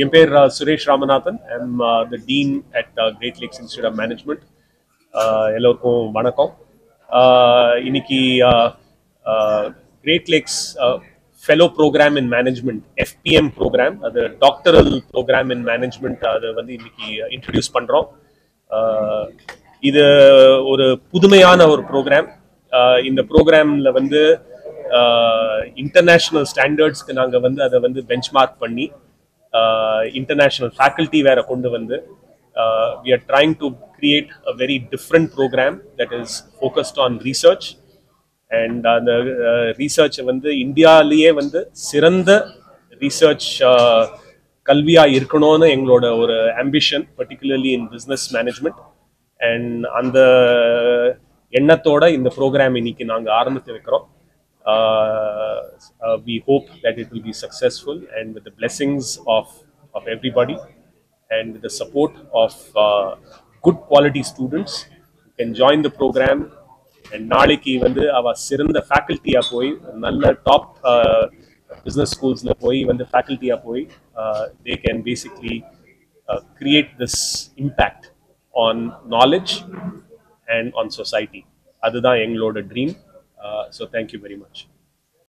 என் பேர் Suresh Ramanathan. I'm the Dean at Great Lakes Institute of Management. எல்லோருக்கும் வணக்கம். இன்னைக்கு Great Lakes Fellow Program in Management, FPM program, அது doctoral program in management, அதை வந்து இன்னைக்கு introduce பண்றோம். இது ஒரு புதுமையான ஒரு ப்ரோக்ராம். இந்த ப்ரோக்ராம்ல வந்து இன்டர்நேஷனல் ஸ்டாண்டர்ட்ஸ்க்கு நாங்கள் வந்து அதை வந்து பெஞ்ச்மார்க் பண்ணி international faculty வேற கொண்டு வந்து we are trying to create a very different program that is focused on research and அந்த research வந்து இந்தியாவிலேயே வந்து சிறந்த research கல்வியா இருக்கணும்னு எங்களோட ஒரு ambition, particularly in business management. And அந்த எண்ணத்தோட இந்த ப்ரோக்ராம் இன்னைக்கு நாங்க ஆரம்பித்து வைக்கிறோம். We hope that it will be successful, and with the blessings of everybody and with the support of good quality students who can join the program. And நாளைக்கு வந்து அவ சிறந்த ஃபேக்கல்ட்டியா போய் நல்ல டாப் business schools-ல போய் வந்து ஃபேக்கல்ட்டியா போய் they can basically create this impact on knowledge and on society. அதுதான் எங்களோட dream. So thank you very much.